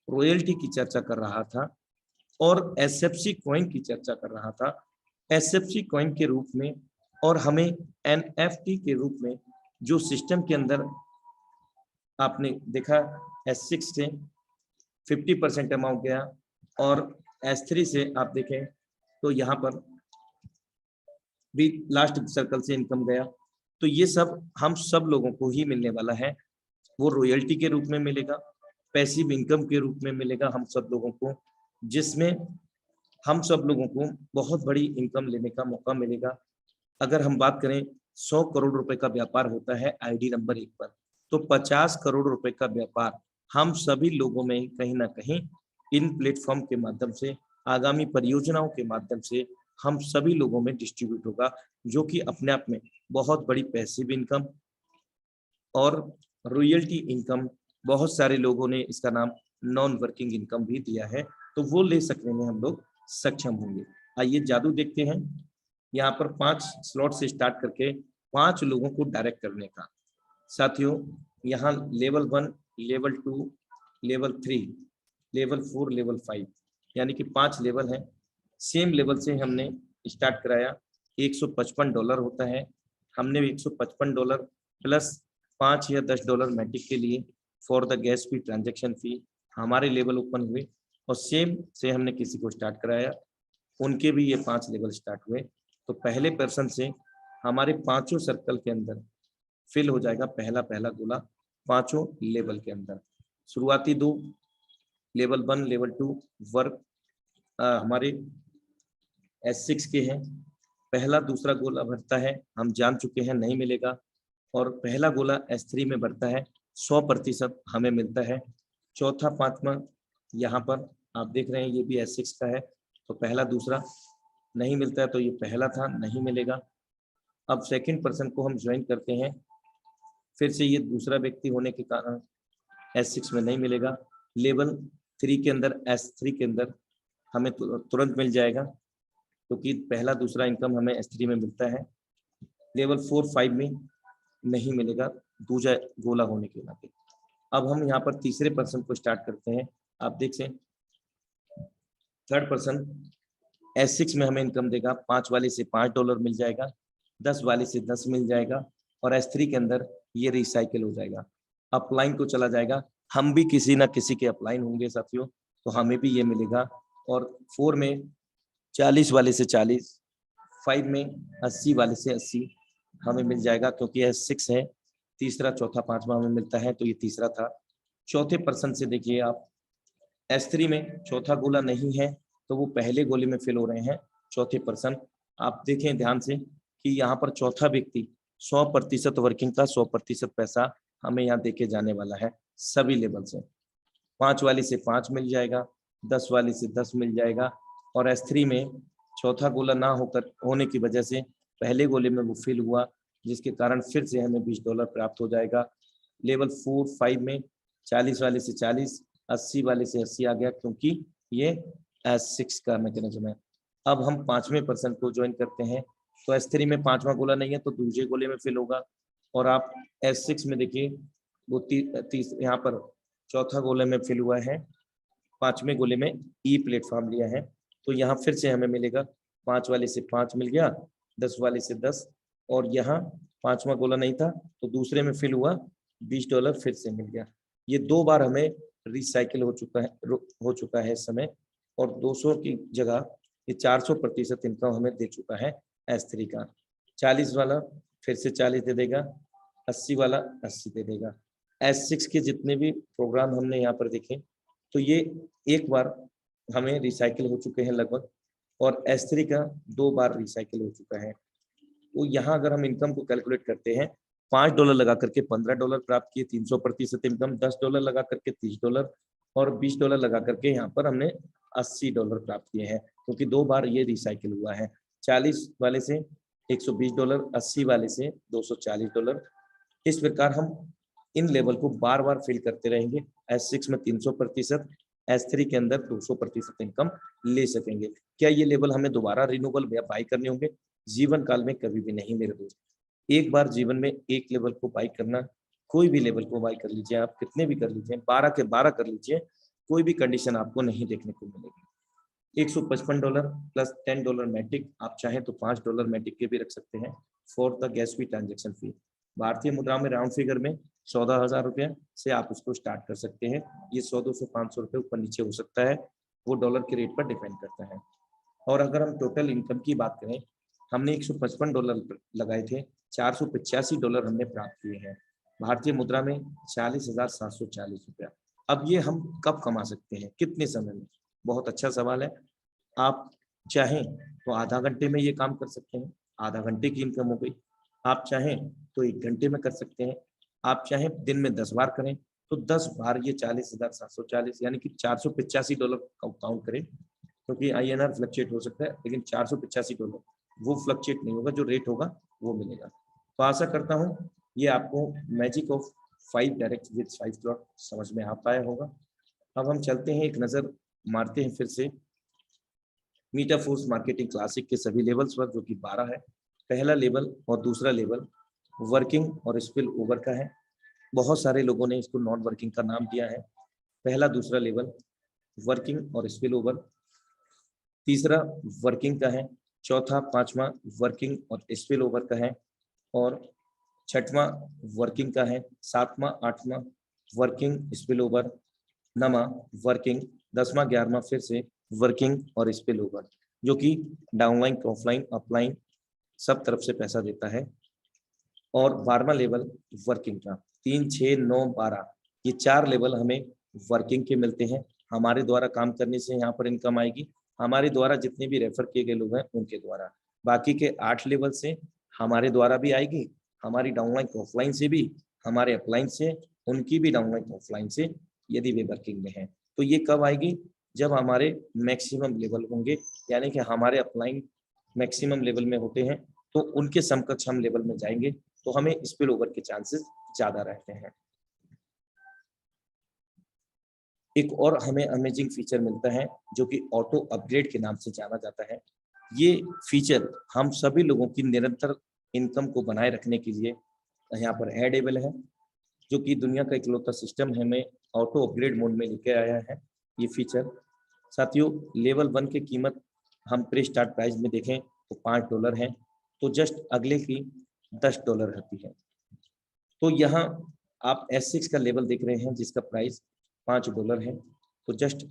रॉयल्टी की चर्चा कर रहा था और SFC कॉइन की चर्चा कर रहा था, SFC कॉइन के रूप में और हमें NFT के रूप में जो सिस्टम के अंदर आपने देखा S6 से 50% अमाउंट गया और S3 से आप देखें तो यहाँ पर भी लास्ट सर्कल से इनकम गया। तो ये सब हम सब लोगों को ही मिलने वाला है, वो रॉयल्टी के रूप में मिलेगा, पैसिव इनकम के रूप में मिलेगा हम सब लोगों को, जिसमें हम सब लोगों को बहुत बड़ी इनकम लेने का मौका मिलेगा। अगर हम बात करें 100 करोड़ रुपए का व्यापार होता है आईडी नंबर 1 पर, तो 50 करोड़ रुपए का व्यापार हम सभी लोगों में कहीं ना कहीं इन प्लेटफॉर्म के माध्यम से, आगामी परियोजनाओं के माध्यम से हम सभी लोगों में डिस्ट्रीब्यूट होगा, जो कि अपने आप में बहुत बड़ी पैसिव इनकम और रॉयल्टी इनकम, बहुत सारे लोगों ने इसका नाम नॉन वर्किंग इनकम भी दिया है, तो वो ले सकने में हम लोग सक्षम होंगे। आइए जादू देखते हैं। यहाँ पर 5 स्लॉट से स्टार्ट करके 5 लोगों को डायरेक्ट करने का। साथियों यहाँ level 1, level 2, level 3, level 4, level 5 यानी कि 5 लेवल हैं। सेम लेवल से हमने स्टार्ट कराया, $155 होता है। हमने $155 प्लस $5 या $10 मैटिक के लिए for the gas fee, transaction fee हमारे लेवल ओपन हुए और सेम से हमने किसी को स्टार्ट कराया, उनके भी ये 5 लेवल स्टार्ट हुए। तो पहले पर्सन से हमारे 5 सर्कल के अंदर फिल हो जाएगा पहला गोला 5 लेवल के अंदर। शुरुआती 2 लेवल 1, लेवल 2 वर्क हमारे S6 के हैं। पहला दूसरा गोला भरता है, हम जान चुके हैं नहीं मिलेगा, और पहला गोला S3 में भरता है, 100% हमें मिलता है। चौथा पांचवा यहाँ पर आप देख रहे हैं ये भी S6 का है, तो पहला दूसरा नहीं मिलता है, तो ये पहला था, नहीं मिलेगा। अब सेकंड पर्सन को हम ज्वाइन करते हैं, फिर से ये दूसरा व्यक्ति होने के कारण S6 में नहीं मिलेगा। लेवल 3 के अंदर, S3 के अंदर हमें तुरंत मिल जाएगा, क्योंकि पहला दूसरा इनकम हमें S3 में मिलता है। लेवल 4, 5 में नहीं मिलेगा दूसरा गोला होने के नाते। अब हम यहाँ पर तीसरे पर्सन को स्टार्ट करते हैं। आप देख सें थर्ड पर्सन S6 में हमें इनकम देगा, 5 वाले से $5 मिल जाएगा, 10 वाले से 10 मिल जाएगा, और S3 के अंदर ये रिसाइकिल हो जाएगा, अपलाइन को चला जाएगा। हम भी किसी ना किसी के अपलाइन होंगे साथियों, तो हमें भी ये मिलेगा। और 4 में 40 वाले से 40, 5 में 80 वाले से 80 हमें मिल जाएगा, क्योंकि S6 है। तीसरा चौथा पांचवा हमें मिलता है, तो ये तीसरा था। चौथे पर्सन से देखिए आप, S3 में चौथा गोला नहीं है, तो वो पहले गोले में फिल हो रहे हैं चौथे पर्सन। आप देखें ध्यान से कि यहाँ पर चौथा व्यक्ति 100% वर्किंग का 100% पैसा हमें यहाँ देके जाने वाला है सभी लेवल से। 5 वाले से 5 मिल जाएगा, 10 वाले से 10 मिल जाएगा, और S3 में चौथा गोला ना होने की वजह से पहले गोले में वो फिल हुआ, जिसके कारण फिर से हमें $20 प्राप्त हो जाएगा। लेवल 4, 5 में 40 वाले से 40, 80 वाले से 80 आ गया, क्योंकि ये S6 का मैकेनिज्म है। अब हम 5वें पर्सन को ज्वाइन करते हैं, तो S3 में 5वां गोला नहीं है तो दूसरे गोले में फिल होगा। और आप S6 में देखिए वो यहाँ पर चौथा गोले में फिल हुआ है, 5वें गोले में E प्लेटफॉर्म लिया है, तो यहाँ फिर से हमें मिलेगा 5 वाले से 5 मिल गया, 10 वाले से 10, और यहाँ 5वां गोला नहीं था तो दूसरे में फिल हुआ, $20 फिर से मिल गया। ये 2 बार हमें रिसाइकिल हो चुका है इस समय, और 200 की जगह ये 400% इनकम हमें दे चुका है S3 का। 40 वाला फिर से 40 दे देगा, 80 वाला 80 दे देगा। S6 के जितने भी प्रोग्राम हमने यहाँ पर देखे तो ये एक बार हमें रिसाइकिल हो चुके हैं लगभग, और S3 का 2 बार रिसाइकिल हो चुका है। तो यहाँ अगर हम इनकम को कैलकुलेट करते हैं, $5 लगा करके $15 प्राप्त किए, 300% इनकम, $10 लगा करके $30, और $20 लगा करके यहाँ पर हमने $80 प्राप्त किए हैं, क्योंकि 2 बार ये रिसाइकिल हुआ है। 40 वाले से $120, 80 वाले से $240। इस प्रकार हम इन लेवल को बार बार फिल करते रहेंगे। S6 में 300%, S3 के अंदर 200% इनकम ले सकेंगे। क्या ये लेवल हमें दोबारा रिन्यूएबल या बाई करने होंगे? जीवन काल में कभी भी नहीं मेरे दोस्त। एक बार जीवन में एक लेवल को बाई करना, कोई भी लेवल को बाई कर लीजिए, आप कितने भी कर लीजिए, 12 के 12 कर लीजिए, कोई भी कंडीशन आपको नहीं देखने को मिलेगी। $155 प्लस $10 मैटिक, आप चाहें तो $5 मैटिक के भी रख सकते हैं for the gas fee transaction fee. भारतीय मुद्रा में राउंड फिगर में 14,000 रुपये से आप उसको स्टार्ट कर सकते हैं। ये 100, 200, 500 रुपये ऊपर नीचे हो सकता है, वो डॉलर के रेट पर डिपेंड करता है। और अगर हम टोटल इनकम की बात करें, हमने $155 लगाए थे, $485 हमने प्राप्त किए हैं। भारतीय मुद्रा में 40,740 रुपया। अब ये हम कब कमा सकते हैं, कितने समय में? बहुत अच्छा सवाल है। आप चाहें तो आधा घंटे में ये काम कर सकते हैं, आधा घंटे की इनकम हो गई। आप चाहें तो 1 घंटे में कर सकते हैं। आप चाहें दिन में 10 बार करें तो 10 बार ये 40,740 यानी कि $485 काउंट करें, क्योंकि INR फ्लक्चुएट हो सकता है, लेकिन $485 वो फ्लक्चुएट नहीं होगा, जो रेट होगा वो मिलेगा। तो आशा करता हूँ ये आपको magic of 5 direct with 5 slot समझ में आ पाया होगा। अब हम चलते हैं, एक नज़र मारते हैं फिर से मीटाफोर्स मार्केटिंग क्लासिक के सभी लेवल्स पर, जो कि 12 है। पहला लेवल और दूसरा लेवल वर्किंग और स्पिल ओवर का है। बहुत सारे लोगों ने इसको नॉन वर्किंग का नाम दिया है। पहला दूसरा लेवल वर्किंग और स्पिल ओवर, तीसरा वर्किंग का है, चौथा पांचवा वर्किंग और स्पिल ओवर का है, और छठवां वर्किंग का है, सातवां आठवां वर्किंग स्पिल ओवर, नवा वर्किंग, 10वां 11वां फिर से वर्किंग और स्पिल ओवर, जो कि डाउनलाइन, ऑफलाइन, अपलाइन सब तरफ से पैसा देता है। और 12वां लेवल वर्किंग का, 3, 6, 9, 12 ये 4 लेवल हमें वर्किंग के मिलते हैं। हमारे द्वारा काम करने से यहाँ पर इनकम आएगी, हमारे द्वारा जितने भी रेफर किए गए लोग हैं उनके द्वारा। बाकी के 8 लेवल से हमारे द्वारा भी आएगी, हमारी डाउनलाइन ऑफलाइन से भी, हमारे अपलाइन से, उनकी भी डाउनलाइन ऑफलाइन से, यदि वे वर्किंग में हैं। तो ये कब आएगी? जब हमारे मैक्सिमम लेवल होंगे, यानी कि हमारे अपलाइन मैक्सिमम लेवल में होते हैं तो उनके समकक्ष हम लेवल में जाएंगे, तो हमें स्पिल ओवर के चांसेस ज्यादा रहते हैं। एक और हमें अमेजिंग फीचर मिलता है जो कि ऑटो अपग्रेड के नाम से जाना जाता है। ये फीचर हम सभी लोगों की निरंतर इनकम को बनाए रखने के लिए यहाँ पर एडेबल है, जो कि दुनिया का इकलौता सिस्टम हमें ऑटो अपग्रेड मोड में लेके आया है ये फीचर। साथियों, लेवल 1 की कीमत हम प्री स्टार्ट प्राइस में देखें तो $5 है, तो जस्ट अगले की $10 रहती है। तो यहाँ आप S6 का लेवल देख रहे हैं जिसका प्राइस $5 है, तो जस्ट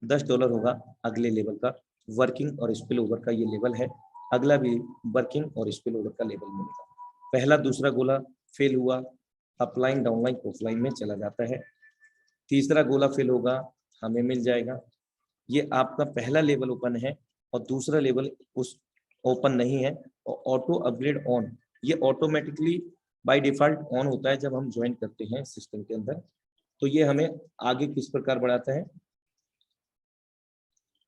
$10 होगा अगले लेवल का। वर्किंग और स्पिल ओवर का ये लेवल है, अगला भी वर्किंग और स्पिल ओवर का लेवल मिलेगा। पहला दूसरा गोला फेल हुआ, अपलाइन, डाउनलाइन, ऑफलाइन में चला जाता है। तीसरा गोला फेल होगा, हमें मिल जाएगा। ये आपका पहला लेवल ओपन है और दूसरा लेवल उस ओपन नहीं है। और ऑटो अपग्रेड ऑन, ये ऑटोमेटिकली बाय डिफॉल्ट ऑन होता है जब हम ज्वाइन करते हैं सिस्टम के अंदर। तो ये हमें आगे किस प्रकार बढ़ाता है?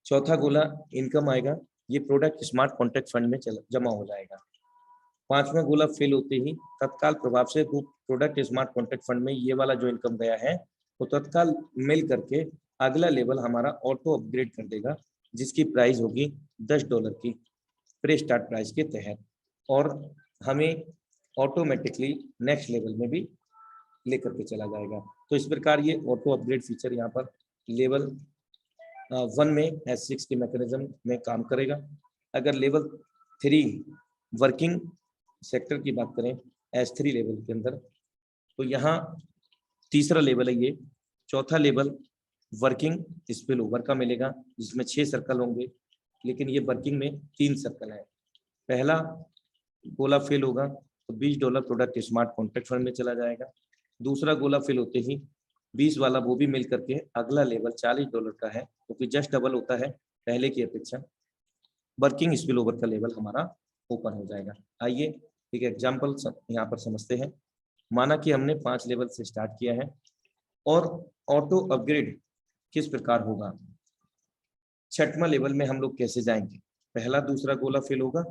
चौथा गोला इनकम आएगा, ये प्रोडक्ट स्मार्ट कॉन्ट्रैक्ट फंड में जमा हो जाएगा। पांचवा गोला फेल होते ही तत्काल प्रभाव से प्रोडक्ट स्मार्ट कॉन्ट्रैक्ट फंड में ये वाला जो इनकम गया है तो तत्काल मिल करके अगला लेवल हमारा ऑटो अपग्रेड कर देगा, जिसकी प्राइस होगी $10 की प्री स्टार्ट प्राइस के तहत, और हमें ऑटोमेटिकली नेक्स्ट लेवल में भी लेकर के चला जाएगा। तो इस प्रकार ये ऑटो अपग्रेड फीचर यहाँ पर लेवल 1 में S6 के मैकेनिज्म में काम करेगा। अगर लेवल 3 वर्किंग सेक्टर की बात करें S3 लेवल के अंदर, तो यहाँ तीसरा लेवल है ये। चौथा लेवल वर्किंग स्पिल ओवर का मिलेगा, जिसमें 6 सर्कल होंगे, लेकिन ये वर्किंग में 3 सर्कल है। पहला गोला फिल होगा तो $20 प्रोडक्ट स्मार्ट कॉन्ट्रैक्ट फंड में चला जाएगा। दूसरा गोला फिल होते ही 20 वाला वो भी मिल करके अगला लेवल $40 का है, क्योंकि जस्ट डबल होता है पहले की अपेक्षा। वर्किंग स्पिल ओवर का लेवल हमारा ओपन हो जाएगा। आइए एक एग्जाम्पल यहाँ पर समझते हैं। माना कि हमने 5 लेवल से स्टार्ट किया है, और ऑटो अपग्रेड किस प्रकार होगा। छठवां लेवल में हम लोग कैसे जाएंगे। पहला दूसरा गोला फिल होगा,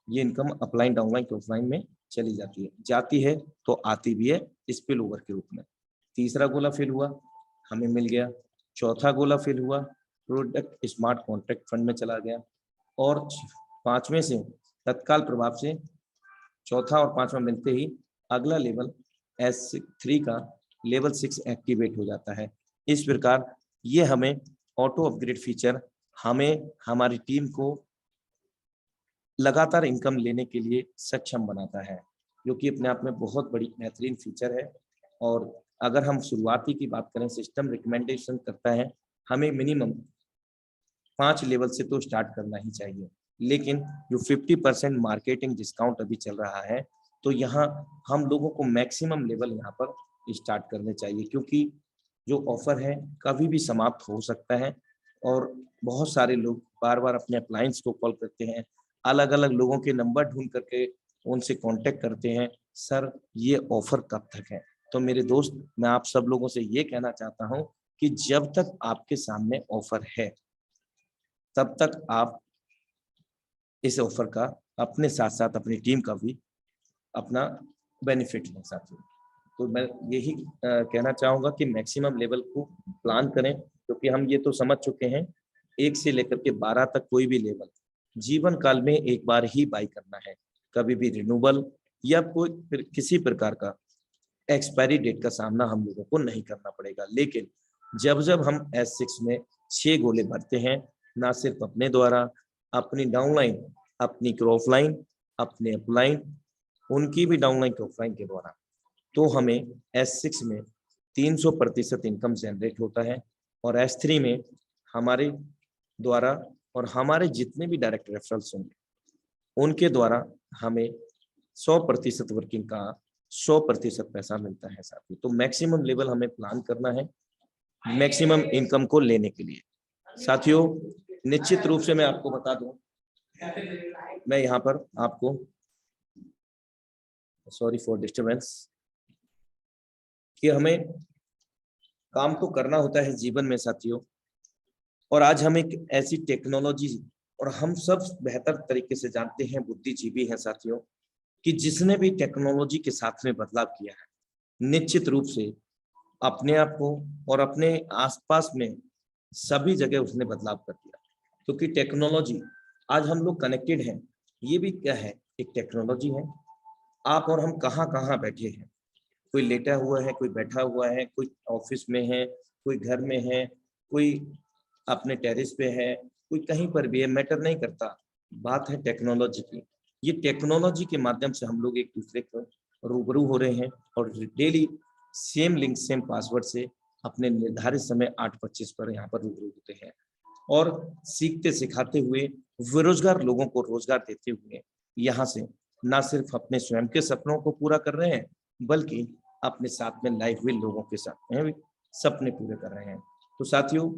ये इनकम अपलाइन डाउनलाइन के ऑफलाइन में चली जाती है तो आती भी है स्पिल ओवर के रूप में। तीसरा गोला फिल हुआ, हमें मिल गया। चौथा गोला फिल हुआ, प्रोडक्ट स्मार्ट कॉन्ट्रैक्ट फंड में चला गया। और 5वें से तत्काल प्रभाव से चौथा और 5वां मिलते ही अगला लेवल S3 का लेवल 6 एक्टिवेट हो जाता है। इस प्रकार ये हमें ऑटो अपग्रेड फीचर हमें हमारी टीम को लगातार इनकम लेने के लिए सक्षम बनाता है, जो कि अपने आप में बहुत बड़ी बेहतरीन फीचर है। और अगर हम शुरुआती की बात करें, सिस्टम रिकमेंडेशन करता है हमें मिनिमम 5 लेवल से तो स्टार्ट करना ही चाहिए, लेकिन जो 50% मार्केटिंग डिस्काउंट अभी चल रहा है, तो यहाँ हम लोगों को मैक्सिमम लेवल यहाँ पर स्टार्ट करने चाहिए, क्योंकि जो ऑफर है कभी भी समाप्त हो सकता है। और बहुत सारे लोग बार बार अपने अप्लायंस को कॉल करते हैं, अलग अलग लोगों के नंबर ढूंढ करके उनसे कांटेक्ट करते हैं, सर ये ऑफर कब तक है। तो मेरे दोस्त, मैं आप सब लोगों से ये कहना चाहता हूं कि जब तक आपके सामने ऑफर है तब तक आप इस ऑफर का अपने साथ साथ अपनी टीम का भी अपना बेनिफिट ले सकते हैं। तो मैं यही कहना चाहूँगा कि मैक्सिमम लेवल को प्लान करें, क्योंकि हम ये तो समझ चुके हैं 1 से लेकर के 12 तक कोई भी लेवल जीवन काल में एक बार ही बाई करना है, कभी भी रिन्यूअल या कोई किसी प्रकार का एक्सपायरी डेट का सामना हम लोगों को नहीं करना पड़ेगा। लेकिन जब जब हम S6 में 6 गोले भरते हैं, ना सिर्फ अपने द्वारा, अपनी डाउनलाइन, अपनी क्रॉफलाइन, अपने अपलाइन, उनकी भी डाउनलाइन क्रॉफलाइन के द्वारा, तो हमें S6 में 300% इनकम जनरेट होता है। और S3 में हमारे द्वारा और हमारे जितने भी डायरेक्ट रेफरल्स होंगे उनके द्वारा हमें 100% वर्किंग का 100% पैसा मिलता है साथी। तो मैक्सिमम लेवल हमें प्लान करना है मैक्सिमम इनकम को लेने के लिए। साथियों, निश्चित रूप से मैं आपको बता दूं, मैं यहाँ पर आपको, सॉरी फॉर डिस्टर्बेंस, कि हमें काम तो करना होता है जीवन में साथियों। और आज हम एक ऐसी टेक्नोलॉजी, और हम सब बेहतर तरीके से जानते हैं, बुद्धिजीवी हैं साथियों, कि जिसने भी टेक्नोलॉजी के साथ में बदलाव किया है, निश्चित रूप से अपने आप को और अपने आसपास में सभी जगह उसने बदलाव कर दिया। क्योंकि टेक्नोलॉजी, आज हम लोग कनेक्टेड हैं, ये भी क्या है, एक टेक्नोलॉजी है। आप और हम कहाँ कहाँ बैठे हैं, कोई लेटा हुआ है, कोई बैठा हुआ है, कोई ऑफिस में है, कोई घर में है, कोई अपने टेरेस पे है, कोई कहीं पर भी है, मैटर नहीं करता। बात है टेक्नोलॉजी की। ये टेक्नोलॉजी के माध्यम से हम लोग एक दूसरे को रूबरू हो रहे हैं, और daily same link same password से अपने निर्धारित समय 8:25 पर यहाँ पर रूबरू होते हैं, और सीखते सिखाते हुए, बेरोजगार लोगों को रोजगार देते हुए यहाँ से ना सिर्फ अपने स्वयं के सपनों को पूरा कर रहे हैं, बल्कि अपने साथ में लाइफ भी लोगों के साथ में भी सपने पूरे कर रहे हैं। तो साथियों,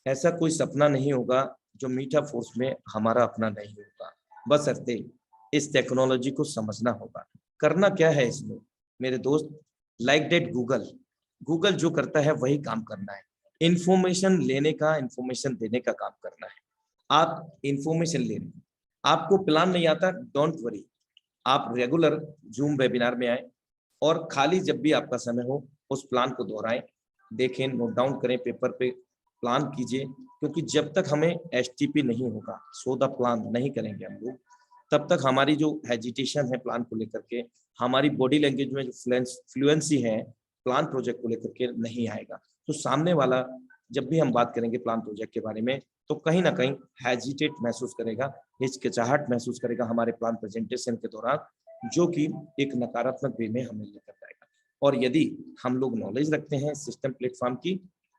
ऐसा कोई सपना नहीं होगा जो मीठा फोर्स में हमारा अपना नहीं होगा, बस अर्थे इस टेक्नोलॉजी को समझना होगा। करना क्या है इसमें मेरे दोस्त, लाइक दैट गूगल जो करता है वही काम करना है। इंफॉर्मेशन लेने का, इंफॉर्मेशन देने का काम करना है। आप इंफॉर्मेशन ले रहे हैं, आपको प्लान नहीं आता, डोंट वरी, आप रेगुलर जूम वेबिनार में आए और खाली जब भी आपका समय हो उस प्लान को दोहराएं, देखें, नोट डाउन करें, पेपर पे प्लान कीजिए, क्योंकि जब तक हमें एसटीपी नहीं होगा, सो द प्लान नहीं करेंगे हम लोग, तब तक हमारी जो हेजिटेशन है प्लान को लेकर के, हमारी बॉडी लैंग्वेज में जो फ्लुएंसी है प्लान प्रोजेक्ट को लेकर के नहीं आएगा। तो सामने वाला जब भी हम बात करेंगे प्लान प्रोजेक्ट के बारे में, तो कहीं ना कहीं हेजिटेट महसूस करेगा, हिचकिचाहट महसूस करेगा हमारे प्लान प्रेजेंटेशन के दौरान, जो कि एक नकारात्मक वे में हमें लेकर जाएगा। और यदि हम लोग नॉलेज रखते हैं सिस्टम प्लेटफॉर्म की,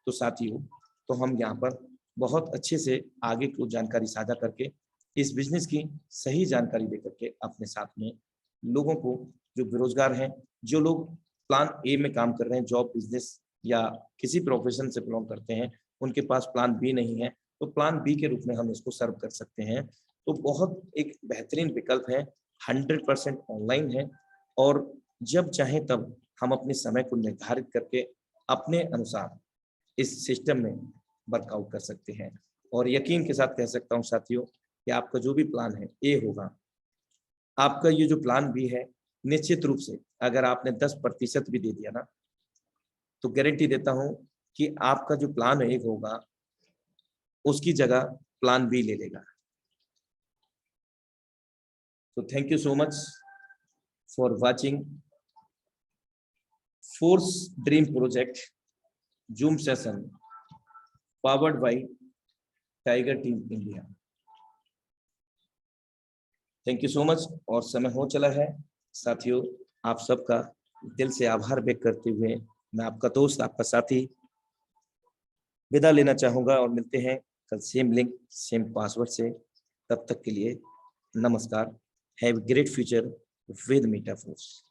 तो साथियों, तो हम यहाँ पर बहुत अच्छे से आगे को जानकारी साझा करके इस बिजनेस की सही जानकारी देकर के अपने साथ में लोगों को, जो बेरोजगार हैं, जो लोग प्लान ए में काम कर रहे हैं, जॉब, बिजनेस या किसी प्रोफेशन से बिलोंग करते हैं, उनके पास प्लान बी नहीं है, तो प्लान बी के रूप में हम इसको सर्व कर सकते हैं। तो बहुत एक बेहतरीन विकल्प है, 100% ऑनलाइन है, और जब चाहे तब हम अपने समय को निर्धारित करके अपने अनुसार इस सिस्टम में वर्कआउट कर सकते हैं। और यकीन के साथ कह सकता हूँ साथियों कि आपका जो भी प्लान है ए होगा, आपका ये जो प्लान बी है, निश्चित रूप से अगर आपने 10% भी दे दिया ना, तो गारंटी देता हूं कि आपका जो प्लान एक होगा उसकी जगह प्लान बी ले लेगा। तो thank you so much for watching force dream project zoom session powered by tiger team India. Thank you so much. और समय हो चला है साथियों, आप सबका दिल से आभार व्यक्त करते हुए मैं आपका दोस्त, आपका साथी विदा लेना चाहूंगा, और मिलते हैं कल सेम लिंक सेम पासवर्ड से। तब तक के लिए नमस्कार। Have great future with मीटाफोर्स।